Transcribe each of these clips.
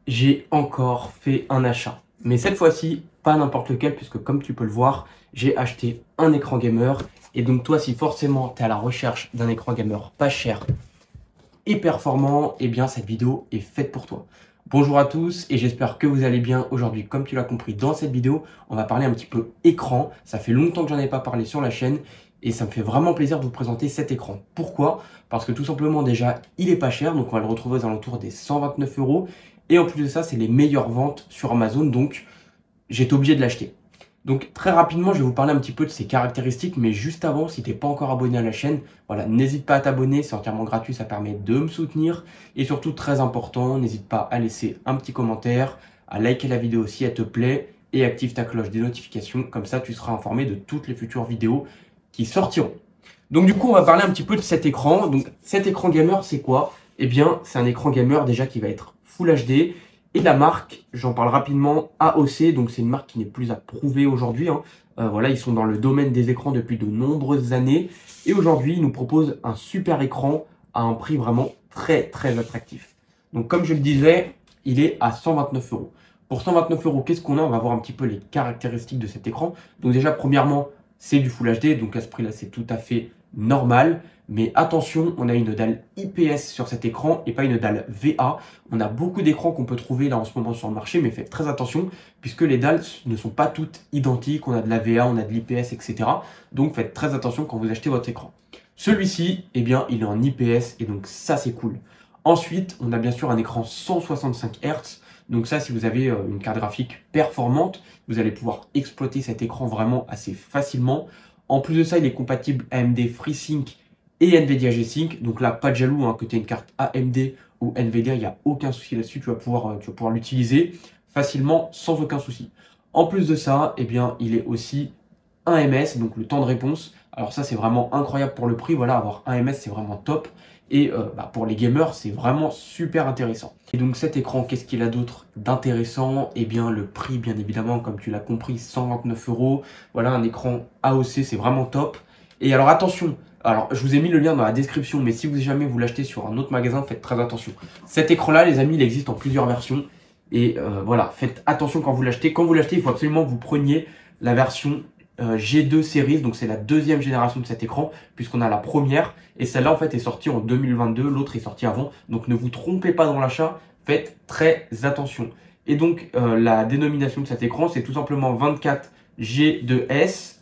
j'ai encore fait un achat. Mais cette fois-ci, pas n'importe lequel, puisque comme tu peux le voir, j'ai acheté un écran gamer. Et donc toi, si forcément tu es à la recherche d'un écran gamer pas cher et performant, eh bien cette vidéo est faite pour toi. Bonjour à tous et j'espère que vous allez bien. Aujourd'hui, comme tu l'as compris dans cette vidéo, on va parler un petit peu écran. Ça fait longtemps que j'en ai pas parlé sur la chaîne et ça me fait vraiment plaisir de vous présenter cet écran. Pourquoi? Parce que tout simplement déjà, il est pas cher, donc on va le retrouver aux alentours des 129 €. Et en plus de ça, c'est les meilleures ventes sur Amazon, donc j'étais obligé de l'acheter. Donc très rapidement, je vais vous parler un petit peu de ses caractéristiques, mais juste avant, si tu n'es pas encore abonné à la chaîne, voilà, n'hésite pas à t'abonner, c'est entièrement gratuit, ça permet de me soutenir. Et surtout, très important, n'hésite pas à laisser un petit commentaire, à liker la vidéo si elle te plaît, et active ta cloche des notifications, comme ça tu seras informé de toutes les futures vidéos qui sortiront. Donc du coup, on va parler un petit peu de cet écran. Donc cet écran gamer, c'est quoi? Eh bien, c'est un écran gamer déjà qui va être Full HD. Et la marque, j'en parle rapidement, AOC, donc c'est une marque qui n'est plus à prouver aujourd'hui. Voilà, ils sont dans le domaine des écrans depuis de nombreuses années. Et aujourd'hui, ils nous proposent un super écran à un prix vraiment très attractif. Donc comme je le disais, il est à 129 €. Pour 129 €, qu'est-ce qu'on a? On va voir un petit peu les caractéristiques de cet écran. Donc déjà, premièrement, c'est du Full HD, donc à ce prix-là, c'est tout à fait normal. Mais attention, on a une dalle IPS sur cet écran et pas une dalle VA. On a beaucoup d'écrans qu'on peut trouver là en ce moment sur le marché, mais faites très attention puisque les dalles ne sont pas toutes identiques. On a de la VA, on a de l'IPS, etc. Donc faites très attention quand vous achetez votre écran. Celui-ci, eh bien, il est en IPS et donc ça, c'est cool. Ensuite, on a bien sûr un écran 165 Hz. Donc ça, si vous avez une carte graphique performante, vous allez pouvoir exploiter cet écran vraiment assez facilement. En plus de ça, il est compatible AMD FreeSync et Nvidia G-Sync. Donc là, pas de jaloux, hein, que tu aies une carte AMD ou Nvidia, il n'y a aucun souci là-dessus. Tu vas pouvoir l'utiliser facilement sans aucun souci. En plus de ça, eh bien, il est aussi 1 ms, donc le temps de réponse. Alors ça, c'est vraiment incroyable pour le prix. Voilà, avoir 1 ms, c'est vraiment top. Et pour les gamers, c'est vraiment super intéressant. Et donc cet écran, qu'est-ce qu'il a d'autre d'intéressant? Eh bien le prix, bien évidemment, comme tu l'as compris, 129 €. Voilà, un écran AOC, c'est vraiment top. Et alors attention, alors je vous ai mis le lien dans la description, mais si vous jamais vous l'achetez sur un autre magasin, faites très attention. Cet écran-là, les amis, il existe en plusieurs versions. Et voilà, faites attention quand vous l'achetez. Quand vous l'achetez, il faut absolument que vous preniez la version G2 Series, donc c'est la deuxième génération de cet écran, puisqu'on a la première, et celle-là en fait est sortie en 2022, l'autre est sortie avant, donc ne vous trompez pas dans l'achat, faites très attention. Et donc la dénomination de cet écran, c'est tout simplement 24G2S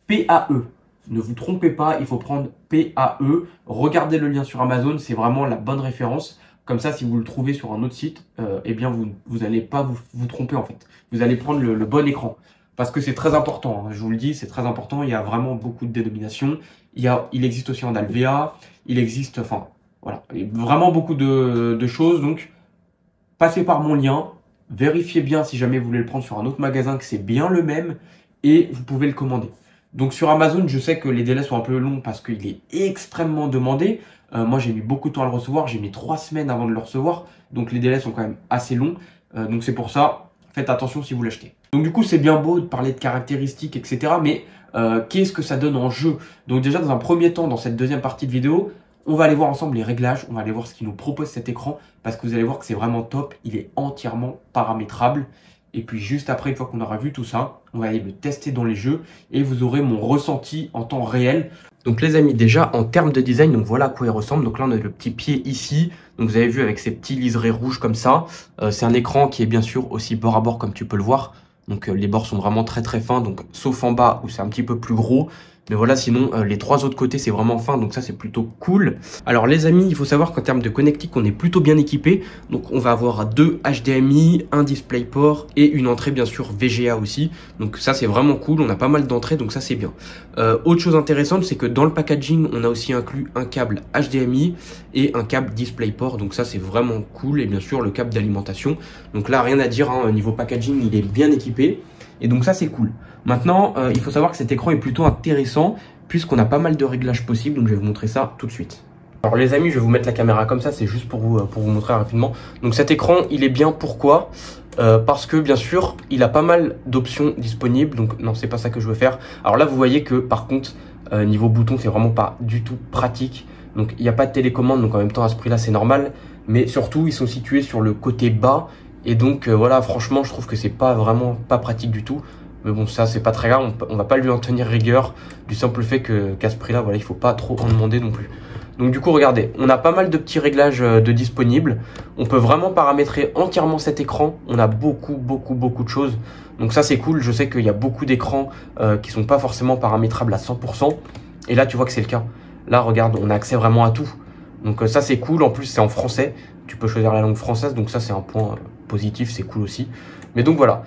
PAE. Ne vous trompez pas, il faut prendre PAE, regardez le lien sur Amazon, c'est vraiment la bonne référence. Comme ça, si vous le trouvez sur un autre site, eh bien vous n'allez pas vous tromper en fait. Vous allez prendre le bon écran. Parce que c'est très important, hein, je vous le dis, c'est très important. Il y a vraiment beaucoup de dénominations. Il existe aussi en dalle VA, il existe, enfin, voilà, vraiment beaucoup de choses. Donc, passez par mon lien, vérifiez bien si jamais vous voulez le prendre sur un autre magasin que c'est bien le même et vous pouvez le commander. Donc sur Amazon, je sais que les délais sont un peu longs parce qu'il est extrêmement demandé. Moi, j'ai mis beaucoup de temps à le recevoir. J'ai mis 3 semaines avant de le recevoir. Donc les délais sont quand même assez longs. Donc c'est pour ça, faites attention si vous l'achetez. Donc du coup, c'est bien beau de parler de caractéristiques, etc. Mais qu'est-ce que ça donne en jeu? Donc déjà, dans un premier temps, dans cette deuxième partie de vidéo, on va aller voir ensemble les réglages. On va aller voir ce qu'il nous propose cet écran. Parce que vous allez voir que c'est vraiment top. Il est entièrement paramétrable. Et puis juste après, une fois qu'on aura vu tout ça, on va aller le tester dans les jeux et vous aurez mon ressenti en temps réel. Donc les amis, déjà en termes de design, donc voilà à quoi il ressemble. Donc là, on a le petit pied ici. Donc vous avez vu avec ces petits liserés rouges comme ça. C'est un écran qui est bien sûr aussi bord à bord comme tu peux le voir. Donc les bords sont vraiment très fins, donc sauf en bas où c'est un petit peu plus gros. Mais voilà, sinon les 3 autres côtés c'est vraiment fin, donc ça c'est plutôt cool. Alors les amis, il faut savoir qu'en termes de connectique, on est plutôt bien équipé. Donc on va avoir 2 HDMI, un DisplayPort et une entrée bien sûr VGA aussi. Donc ça c'est vraiment cool, on a pas mal d'entrées, donc ça c'est bien. Autre chose intéressante, c'est que dans le packaging, on a aussi inclus un câble HDMI et un câble DisplayPort. Donc ça c'est vraiment cool, et bien sûr le câble d'alimentation. Donc là rien à dire, hein, au niveau packaging, il est bien équipé. Et donc ça c'est cool. Maintenant, il faut savoir que cet écran est plutôt intéressant puisqu'on a pas mal de réglages possibles. Donc je vais vous montrer ça tout de suite. Alors les amis, je vais vous mettre la caméra comme ça, c'est juste pour vous montrer rapidement. Donc cet écran, il est bien, pourquoi? Parce que bien sûr, il a pas mal d'options disponibles. Donc non, c'est pas ça que je veux faire. Alors là, vous voyez que par contre, niveau bouton, c'est vraiment pas du tout pratique. Donc il n'y a pas de télécommande, donc en même temps à ce prix-là, c'est normal. Mais surtout, ils sont situés sur le côté bas. Et donc voilà, franchement, je trouve que c'est pas pratique du tout. Mais bon, ça, c'est pas très grave, on va pas lui en tenir rigueur, du simple fait qu'à ce prix-là, voilà, il faut pas trop en demander non plus. Donc du coup, regardez, on a pas mal de petits réglages de disponibles. On peut vraiment paramétrer entièrement cet écran. On a beaucoup de choses. Donc ça, c'est cool. Je sais qu'il y a beaucoup d'écrans qui sont pas forcément paramétrables à 100%. Et là, tu vois que c'est le cas. Là, regarde, on a accès vraiment à tout. Donc ça, c'est cool. En plus, c'est en français. Tu peux choisir la langue française. Donc ça, c'est un point positif. C'est cool aussi. Mais donc voilà.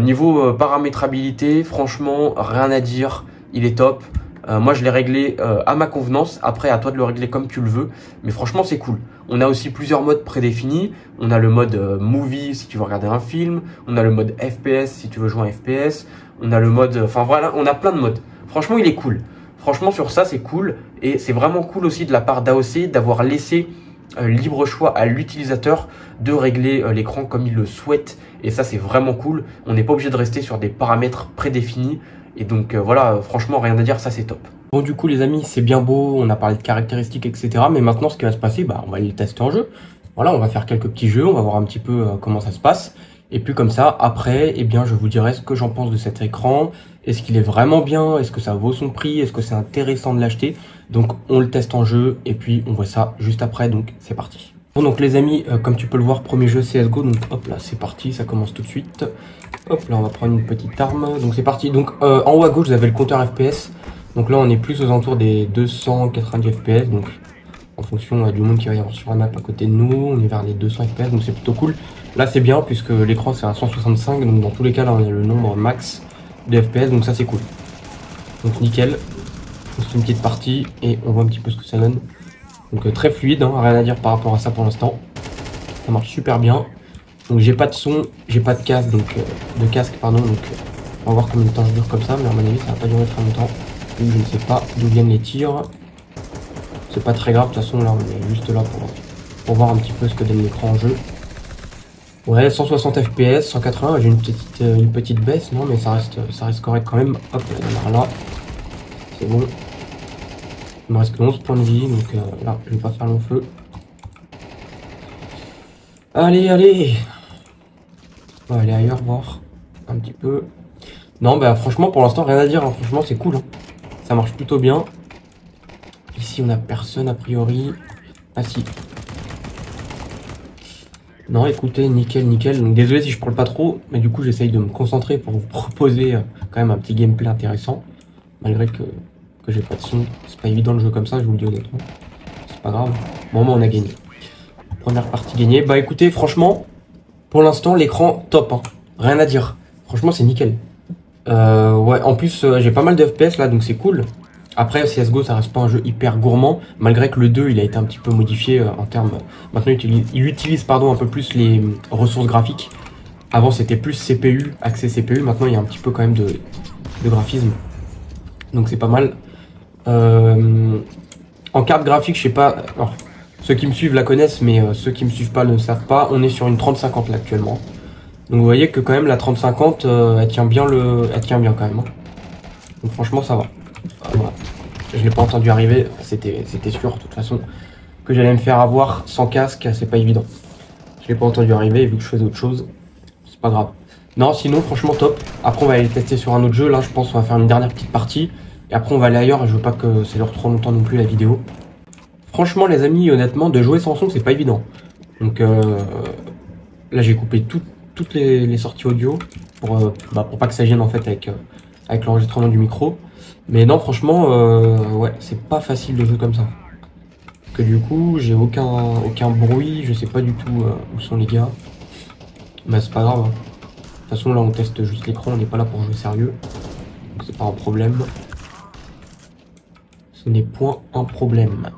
Niveau paramétrabilité, franchement, rien à dire. Il est top. Moi, je l'ai réglé à ma convenance. Après, à toi de le régler comme tu le veux. Mais franchement, c'est cool. On a aussi plusieurs modes prédéfinis. On a le mode movie si tu veux regarder un film. On a le mode FPS si tu veux jouer un FPS. On a le mode... Enfin voilà, on a plein de modes. Franchement, il est cool. Franchement, sur ça, c'est cool. Et c'est vraiment cool aussi de la part d'AOC d'avoir laissé libre choix à l'utilisateur de régler l'écran comme il le souhaite. Et ça, c'est vraiment cool. On n'est pas obligé de rester sur des paramètres prédéfinis. Et donc voilà, franchement, rien à dire, ça c'est top. Bon, du coup, les amis, c'est bien beau, on a parlé de caractéristiques, etc. Mais maintenant, ce qui va se passer, on va aller le tester en jeu. Voilà, on va faire quelques petits jeux, on va voir un petit peu comment ça se passe. Et puis comme ça, après, eh bien, je vous dirai ce que j'en pense de cet écran. Est-ce qu'il est vraiment bien? Est-ce que ça vaut son prix? Est-ce que c'est intéressant de l'acheter? Donc, on le teste en jeu et puis on voit ça juste après. Donc, c'est parti. Bon, donc les amis, comme tu peux le voir, premier jeu CSGO. Donc, hop là, c'est parti, ça commence tout de suite. Hop là, on va prendre une petite arme. Donc, c'est parti. Donc, en haut à gauche, vous avez le compteur FPS. Donc là, on est plus aux alentours des 290 FPS. Donc, en fonction du monde qui va y avoir sur la map à côté de nous, on est vers les 200 FPS. Donc, c'est plutôt cool. Là, c'est bien puisque l'écran, c'est à 165. Donc, dans tous les cas, là, on a le nombre max de FPS. Donc, ça, c'est cool. Donc, nickel. C'est une petite partie et on voit un petit peu ce que ça donne. Donc, très fluide, hein, rien à dire par rapport à ça pour l'instant. Ça marche super bien. Donc, j'ai pas de son, j'ai pas de casque, donc on va voir combien de temps je dure comme ça, mais à mon avis, ça va pas durer très longtemps. Donc, je ne sais pas d'où viennent les tirs. C'est pas très grave, de toute façon, là, on est juste là pour voir un petit peu ce que donne l'écran en jeu. Ouais, 160 FPS, 180, j'ai une petite baisse, non, mais ça reste correct quand même. Hop, là, c'est bon. Il me reste que 11 points de vie, donc là, je vais pas faire long feu. Allez, allez! On va aller ailleurs voir un petit peu. Non, franchement, pour l'instant, rien à dire. Hein. Franchement, c'est cool. Hein. Ça marche plutôt bien. Ici, on a personne a priori. Ah si. Non, écoutez, nickel, nickel. Donc, désolé si je parle pas trop, mais du coup, j'essaye de me concentrer pour vous proposer quand même un petit gameplay intéressant. Malgré que j'ai pas de son. C'est pas évident le jeu comme ça, je vous le dis honnêtement. C'est pas grave. Bon, moi, on a gagné. Première partie gagnée. Bah écoutez, franchement, pour l'instant, l'écran top. Hein. Rien à dire. Franchement, c'est nickel. Ouais, en plus, j'ai pas mal de FPS là, donc c'est cool. Après, CSGO, ça reste pas un jeu hyper gourmand, malgré que le 2, il a été un petit peu modifié en termes... Maintenant, il utilise un peu plus les ressources graphiques. Avant, c'était plus CPU, accès CPU. Maintenant, il y a un petit peu quand même de graphisme. Donc, c'est pas mal. En carte graphique, je sais pas... Alors, ceux qui me suivent la connaissent, mais ceux qui me suivent pas ne le savent pas. On est sur une 3050 là, actuellement. Donc, vous voyez que quand même, la 3050, elle tient bien quand même. Hein. Donc, franchement, ça va. Voilà. Je l'ai pas entendu arriver, c'était sûr de toute façon que j'allais me faire avoir sans casque, c'est pas évident. Je l'ai pas entendu arriver et vu que je faisais autre chose, c'est pas grave. Non, sinon franchement top. Après on va aller tester sur un autre jeu, là je pense qu'on va faire une dernière petite partie et après on va aller ailleurs et je veux pas que ça dure trop longtemps non plus la vidéo. Franchement les amis, honnêtement de jouer sans son c'est pas évident. Donc là j'ai coupé toutes les sorties audio pour pas que ça gêne en fait avec l'enregistrement du micro. Mais non, franchement, ouais, c'est pas facile de jouer comme ça. Parce que du coup, j'ai aucun bruit, je sais pas du tout où sont les gars. Mais c'est pas grave. Hein. De toute façon, là, on teste juste l'écran, on n'est pas là pour jouer sérieux. Donc c'est pas un problème. Ce n'est point un problème.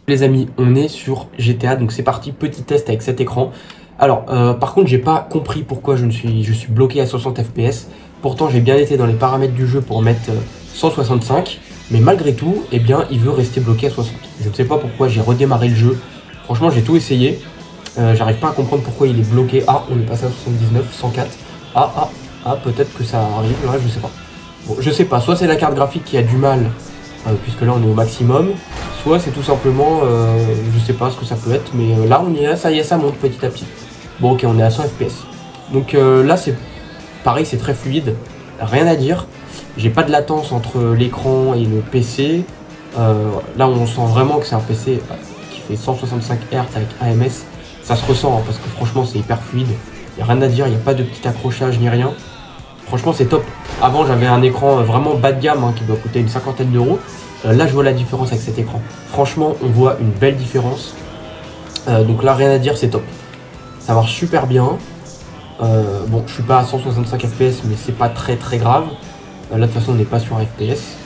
Les amis, on est sur GTA, donc c'est parti, petit test avec cet écran. Alors, par contre, j'ai pas compris pourquoi je suis bloqué à 60 FPS. Pourtant, j'ai bien été dans les paramètres du jeu pour mettre 165. Mais malgré tout, eh bien, il veut rester bloqué à 60. Je ne sais pas pourquoi, j'ai redémarré le jeu. Franchement, j'ai tout essayé. J'arrive pas à comprendre pourquoi il est bloqué. Ah, on est passé à 79, 104. Ah, peut-être que ça arrive, là, je sais pas. Bon, je sais pas, soit c'est la carte graphique qui a du mal, puisque là, on est au maximum. Soit c'est tout simplement, je sais pas ce que ça peut être, mais là, on y est, ça y est, ça monte petit à petit. Bon ok, on est à 100 fps. Donc là c'est pareil, c'est très fluide, rien à dire. J'ai pas de latence entre l'écran et le PC. Là on sent vraiment que c'est un PC qui fait 165 Hz avec AMS. Ça se ressent hein, parce que franchement c'est hyper fluide. Il n'y a rien à dire, il n'y a pas de petit accrochage ni rien. Franchement c'est top. Avant j'avais un écran vraiment bas de gamme hein, qui doit coûter une cinquantaine d'euros. Là je vois la différence avec cet écran. Franchement on voit une belle différence. Donc là rien à dire, c'est top. Ça marche super bien. Bon je suis pas à 165 fps mais c'est pas très grave. Là de toute façon on n'est pas sur un FPS.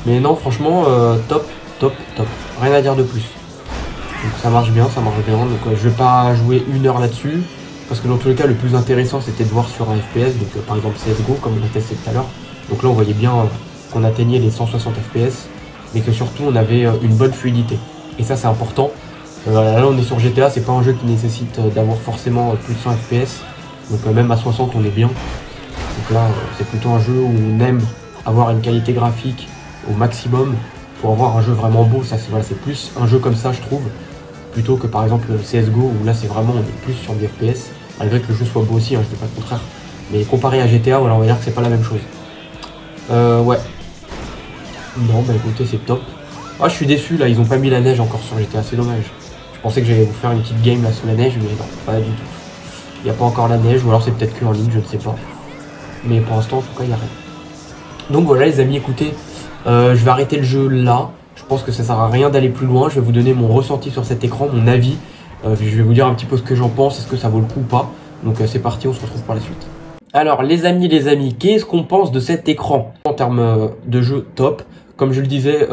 Mais non franchement top. Rien à dire de plus. Donc ça marche bien. Donc je vais pas jouer une heure là-dessus. Parce que dans tous les cas le plus intéressant c'était de voir sur un FPS. Donc par exemple CSGO comme on a testé tout à l'heure. Donc là on voyait bien qu'on atteignait les 160 fps. Mais que surtout on avait une bonne fluidité. Et ça c'est important. Là on est sur GTA, c'est pas un jeu qui nécessite d'avoir forcément plus de 100 fps. Donc même à 60 on est bien. Donc là c'est plutôt un jeu où on aime avoir une qualité graphique au maximum pour avoir un jeu vraiment beau. Ça c'est plus un jeu comme ça je trouve, plutôt que par exemple CSGO où là c'est vraiment on est plus sur du FPS, malgré que le jeu soit beau aussi, hein, je dis pas le contraire. Mais comparé à GTA, voilà, on va dire que c'est pas la même chose. Ouais. Non bah écoutez c'est top. Ah je suis déçu là, ils ont pas mis la neige encore sur GTA, c'est dommage. Je pensais que j'allais vous faire une petite game là sous la neige, mais non, pas du tout. Il n'y a pas encore la neige, ou alors c'est peut-être que en ligne, je ne sais pas. Mais pour l'instant, en tout cas, il n'y a rien. Donc voilà les amis, écoutez, je vais arrêter le jeu là. Je pense que ça sert à rien d'aller plus loin. Je vais vous donner mon ressenti sur cet écran, mon avis. Je vais vous dire un petit peu ce que j'en pense, est-ce que ça vaut le coup ou pas. Donc c'est parti, on se retrouve pour la suite. Alors les amis, qu'est-ce qu'on pense de cet écran? En termes de jeu, top. Comme je le disais,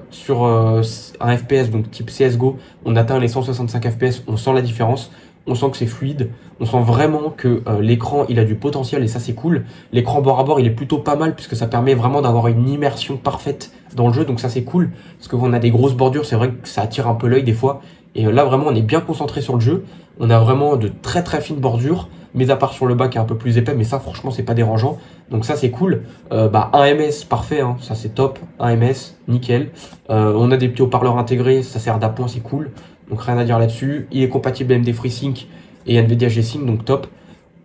sur un FPS, donc type CSGO, on atteint les 165 FPS, on sent la différence. On sent que c'est fluide, on sent vraiment que l'écran il a du potentiel et ça c'est cool. L'écran bord à bord il est plutôt pas mal puisque ça permet vraiment d'avoir une immersion parfaite dans le jeu, donc ça c'est cool. Parce que quand on a des grosses bordures, c'est vrai que ça attire un peu l'œil des fois. Et là vraiment on est bien concentré sur le jeu. On a vraiment de très fines bordures, mais à part sur le bas qui est un peu plus épais, mais ça franchement c'est pas dérangeant. Donc ça c'est cool. Un MS parfait, hein, ça c'est top. Un MS, nickel. On a des petits haut-parleurs intégrés, ça sert d'appoint, c'est cool. Donc rien à dire là-dessus. Il est compatible AMD FreeSync et NVIDIA G-Sync, donc top.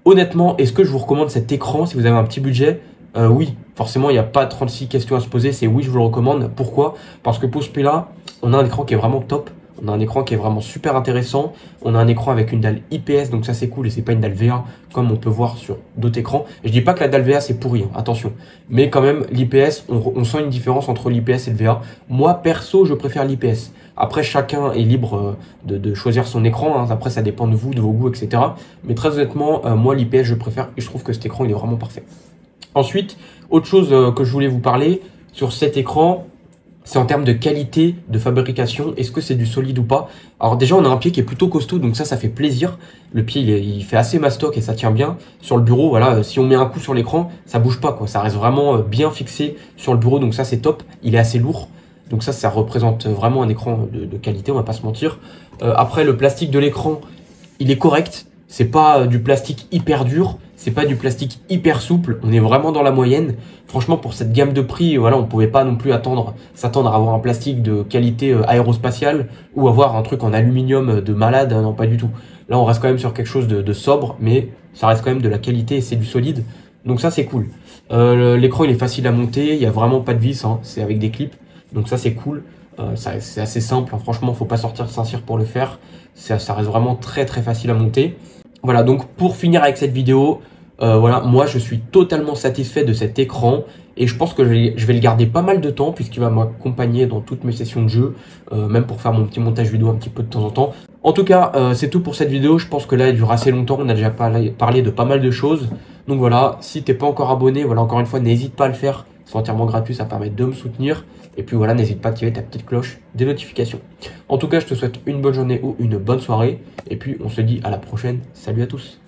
Honnêtement, est-ce que je vous recommande cet écran si vous avez un petit budget? Oui, forcément, il n'y a pas 36 questions à se poser. C'est oui, je vous le recommande. Pourquoi? Parce que pour ce prix-là, on a un écran qui est vraiment top. On a un écran qui est vraiment super intéressant. On a un écran avec une dalle IPS, donc ça c'est cool. Et c'est pas une dalle VA comme on peut voir sur d'autres écrans. Et je dis pas que la dalle VA c'est pourri, hein, attention. Mais quand même, l'IPS, on sent une différence entre l'IPS et le VA. Moi, perso, je préfère l'IPS. Après, chacun est libre de choisir son écran. Hein. Après, ça dépend de vous, de vos goûts, etc. Mais très honnêtement, moi, l'IPS, je préfère. Et je trouve que cet écran, il est vraiment parfait. Ensuite, autre chose que je voulais vous parler sur cet écran, c'est en termes de qualité de fabrication. Est-ce que c'est du solide ou pas? Alors déjà, on a un pied qui est plutôt costaud, donc ça fait plaisir. Le pied, il fait assez mastoc et ça tient bien. Sur le bureau, voilà, si on met un coup sur l'écran, ça bouge pas, quoi. Ça reste vraiment bien fixé sur le bureau, donc ça, c'est top. Il est assez lourd. Donc ça représente vraiment un écran de qualité, on va pas se mentir. Après, le plastique de l'écran, il est correct. C'est pas du plastique hyper dur, c'est pas du plastique hyper souple. On est vraiment dans la moyenne. Franchement, pour cette gamme de prix, voilà, on pouvait pas non plus s'attendre à avoir un plastique de qualité aérospatiale ou avoir un truc en aluminium de malade. Non, pas du tout. Là, on reste quand même sur quelque chose de sobre, mais ça reste quand même de la qualité et c'est du solide. Donc ça, c'est cool. L'écran, il est facile à monter. Il y a vraiment pas de vis, hein, c'est avec des clips. Donc ça c'est cool, c'est assez simple, hein. Franchement faut pas sortir de Saint-Cyr pour le faire, ça reste vraiment très facile à monter. Voilà, donc pour finir avec cette vidéo, voilà, moi je suis totalement satisfait de cet écran et je pense que je vais le garder pas mal de temps puisqu'il va m'accompagner dans toutes mes sessions de jeu, même pour faire mon petit montage vidéo un petit peu de temps en temps. En tout cas, c'est tout pour cette vidéo, je pense que là elle dure assez longtemps, on a déjà parlé de pas mal de choses. Donc voilà, si t'es pas encore abonné, voilà, encore une fois, n'hésite pas à le faire. C'est entièrement gratuit, ça permet de me soutenir. Et puis voilà, n'hésite pas à activer ta petite cloche des notifications. En tout cas, je te souhaite une bonne journée ou une bonne soirée. Et puis on se dit à la prochaine. Salut à tous.